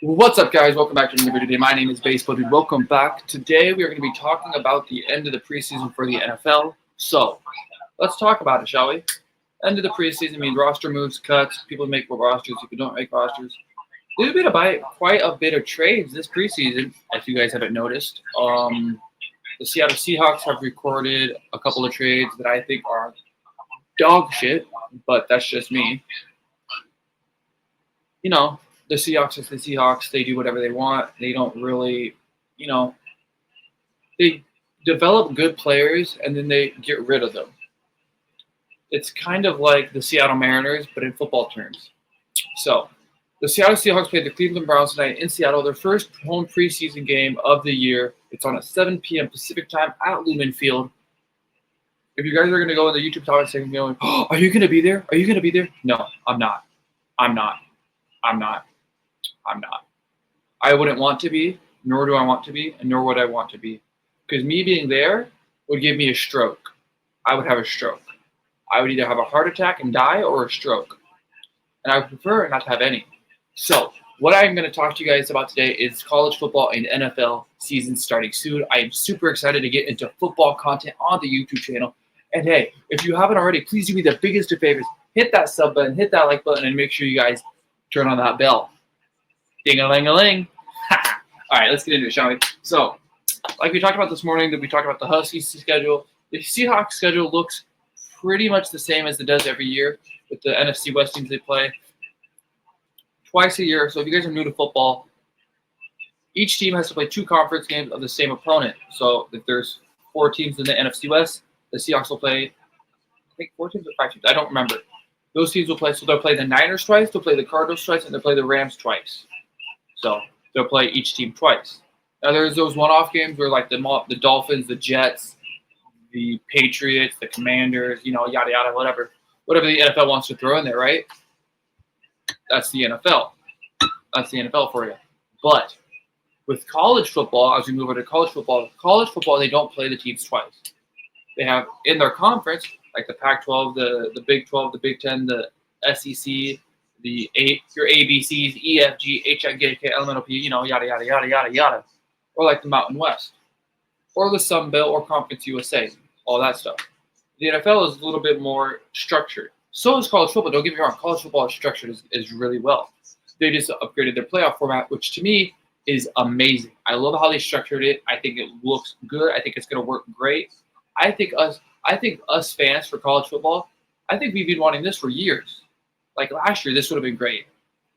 What's up, guys? Welcome back to another video today. My name is Baseball Dude. Welcome back. Today we are going to be talking about the end of the preseason for the NFL. So let's talk about it, shall we? End of the preseason means roster moves, cuts. People make rosters. People don't make rosters. There's been quite a bit of trades this preseason, if you guys haven't noticed. The Seattle Seahawks have recorded a couple of trades that I think are dog shit, but that's just me. You know, the Seahawks is the Seahawks. They do whatever they want. They don't really, they develop good players and then they get rid of them. It's kind of like the Seattle Mariners, but in football terms. So, the Seattle Seahawks played the Cleveland Browns tonight in Seattle, their first home preseason game of the year. It's on at 7 p.m. Pacific time at Lumen Field. If you guys are going to go in the YouTube comment section going, oh, are you going to be there? Are you going to be there? No, I'm not. I'm not. I wouldn't want to be, nor do I want to be, and nor would I want to be. Because me being there would give me a stroke. I would have a stroke. I would either have a heart attack and die or a stroke. And I would prefer not to have any. So, what I'm going to talk to you guys about today is college football and NFL season starting soon. I am super excited to get into football content on the YouTube channel. And hey, if you haven't already, please do me the biggest of favors. Hit that sub button, hit that like button, and make sure you guys turn on that bell. Ding-a-ling-a-ling. All right, let's get into it, shall we? So, like we talked about this morning, we talked about the Huskies schedule. The Seahawks schedule looks pretty much the same as it does every year with the NFC West teams they play twice a year. So if you guys are new to football, each team has to play 2 conference games of the same opponent. So if there's 4 teams in the NFC West, the Seahawks will play, I think 4 teams or 5 teams. I don't remember. Those teams will play. So they'll play the Niners twice, they'll play the Cardinals twice, and they'll play the Rams twice. So they'll play each team twice. Now there's those one-off games where like the Dolphins, the Jets, the Patriots, the Commanders, yada yada, whatever the NFL wants to throw in there, right? That's the NFL. That's the NFL for you. But with college football, as we move over to college football, they don't play the teams twice. They have in their conference, like the Pac-12, the Big 12, the Big 10, the SEC, your ABCs, EFG, HIJK, LMNOP, yada yada yada yada yada, or like the Mountain West, or the Sun Belt, or Conference USA, all that stuff. The NFL is a little bit more structured. So is college football. Don't get me wrong. College football is structured is really well. They just upgraded their playoff format, which to me is amazing. I love how they structured it. I think it looks good. I think it's going to work great. I think us fans for college football, I think we've been wanting this for years. Like last year, this would have been great.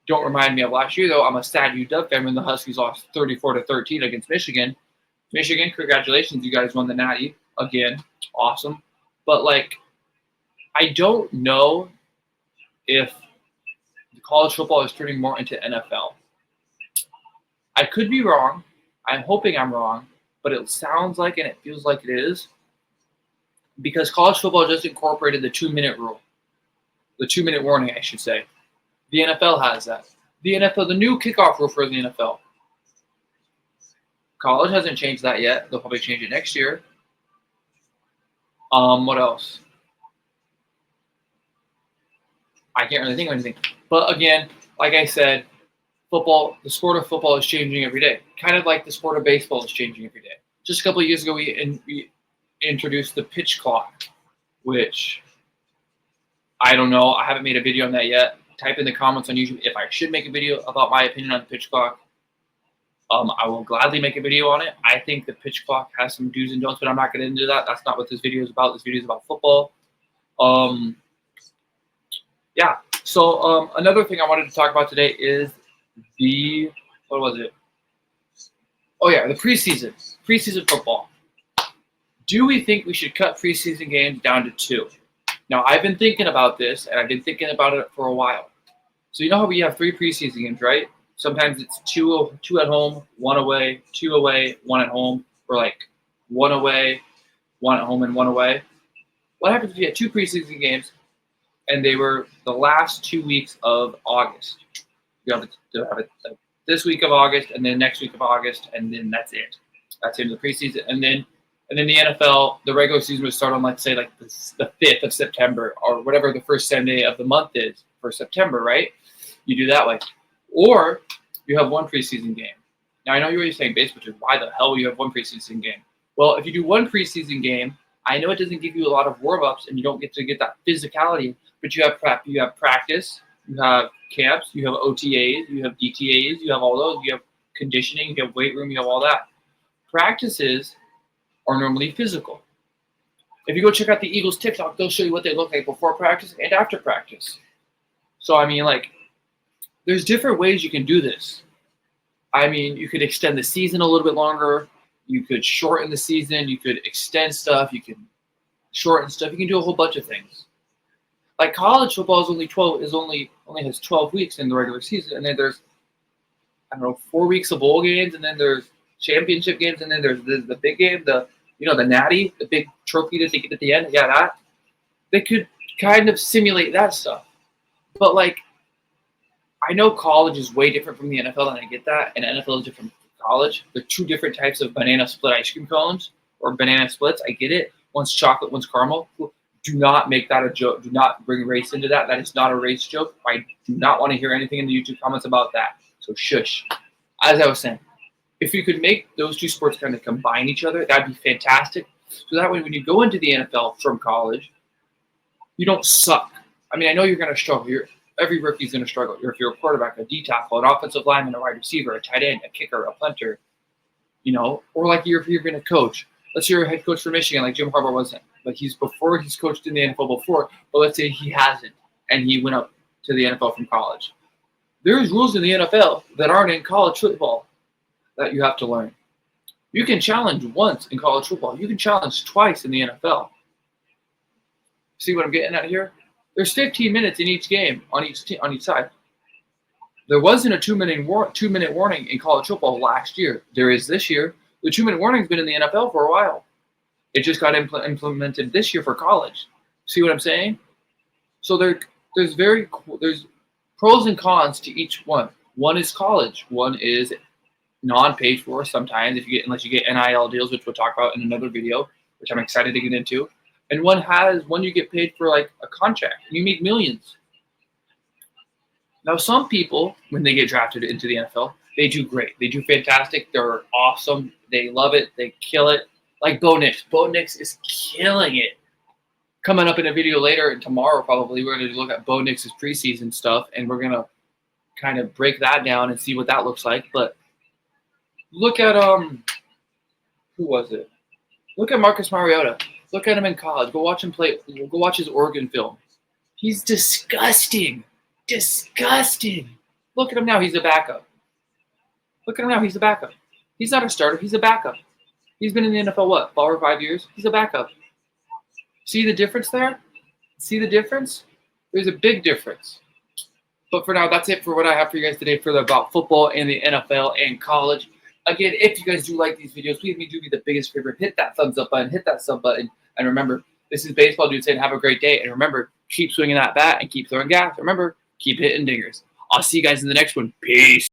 Don't remind me of last year, though. I'm a sad UW fan when the Huskies lost 34-13 against Michigan. Michigan, congratulations. You guys won the Natty again. Awesome. But, I don't know if the college football is turning more into NFL. I could be wrong. I'm hoping I'm wrong, but it sounds like and it feels like it is because college football just incorporated the 2-minute rule, the 2-minute warning, I should say. The NFL has that. The new kickoff rule for the NFL. College hasn't changed that yet. They'll probably change it next year. What else? I can't really think of anything. But again, like I said, the sport of football is changing every day. Kind of like the sport of baseball is changing every day. Just a couple of years ago, we introduced the pitch clock, which I don't know. I haven't made a video on that yet. Type in the comments on YouTube if I should make a video about my opinion on the pitch clock. I will gladly make a video on it. I think the pitch clock has some do's and don'ts, but I'm not going to do that. That's not what this video is about. This video is about football. Yeah. So another thing I wanted to talk about today is the preseason football. Do we think we should cut preseason games down to 2? Now, I've been thinking about this, and I've been thinking about it for a while. So you know how we have 3 preseason games, right? Sometimes it's 2 at home, 1 away, 2 away, 1 at home, or 1 away, 1 at home, and 1 away. What happens if you had 2 preseason games and they were the last 2 weeks of August? You have this week of August and then next week of August, and then that's it. That's the end of the preseason. And then the NFL, the regular season would start on, let's say, the 5th of September or whatever the first Sunday of the month is for September, right? You do that way. Or You have one preseason game. Now, I know you're already saying baseball, which is why the hell you have one preseason game? Well, if you do one preseason game, I know it doesn't give you a lot of warm-ups and you don't get to get that physicality, but you have prep, you have practice, you have camps, you have OTAs, you have DTAs, you have all those, you have conditioning, you have weight room, you have all that. Practices are normally physical. If you go check out the Eagles TikTok, they'll show you what they look like before practice and after practice. So, I mean, like, there's different ways you can do this. I mean, you could extend the season a little bit longer. You could shorten the season. You could extend stuff. You can shorten stuff. You can do a whole bunch of things. Like college football only has 12 weeks in the regular season, and then there's 4 weeks of bowl games, and then there's championship games, and then there's the big game, the natty, the big trophy that they get at the end. Yeah, that they could kind of simulate that stuff. But like, I know college is way different from the NFL, and I get that, and NFL is different from college. They're two different types of banana split ice cream cones or banana splits. I get it. One's chocolate, one's caramel. Do not make that a joke. Do not bring race into that. That is not a race joke. I do not want to hear anything in the YouTube comments about that. So shush. As I was saying, if you could make those two sports kind of combine each other, that'd be fantastic. So that way, when you go into the NFL from college, you don't suck. I mean, I know you're going to struggle. Every rookie's going to struggle. If you're a quarterback, a D tackle, an offensive lineman, a wide receiver, a tight end, a kicker, a punter, or like you're going to coach. Let's say you're a head coach for Michigan, like Jim Harbaugh wasn't. But he's coached in the NFL before. But let's say he hasn't, and he went up to the NFL from college. There's rules in the NFL that aren't in college football that you have to learn. You can challenge once in college football. You can challenge twice in the NFL. See what I'm getting at here? There's 15 minutes in each game on each side. There wasn't a 2-minute warning in college football last year. There is this year. The 2-minute warning's been in the NFL for a while. It just got implemented this year for college. See what I'm saying? So there's pros and cons to each one. One is college. One is non-paid for sometimes unless you get NIL deals, which we'll talk about in another video, which I'm excited to get into. And one you get paid for like a contract and you make millions. Now some people, when they get drafted into the NFL, they do great. They do fantastic. They're awesome. They love it. They kill it. Like Bo Nix. Bo Nix is killing it. Coming up in a video later and tomorrow probably, we're going to look at Bo Nix's preseason stuff and we're going to kind of break that down and see what that looks like. But look at who was it? Look at Marcus Mariota. Look at him in college. Go watch him play. Go watch his Oregon film. He's disgusting. Disgusting. Look at him now. He's a backup. Look at him now. He's a backup. He's not a starter. He's a backup. He's been in the NFL, 4 or 5 years? He's a backup. See the difference there? See the difference? There's a big difference. But for now, that's it for what I have for you guys today about football and the NFL and college. Again, if you guys do like these videos, please do me the biggest favor. Hit that thumbs up button. Hit that sub button. And remember, this is Baseball Dude saying have a great day. And remember, keep swinging that bat and keep throwing gas. Remember, keep hitting dingers. I'll see you guys in the next one. Peace.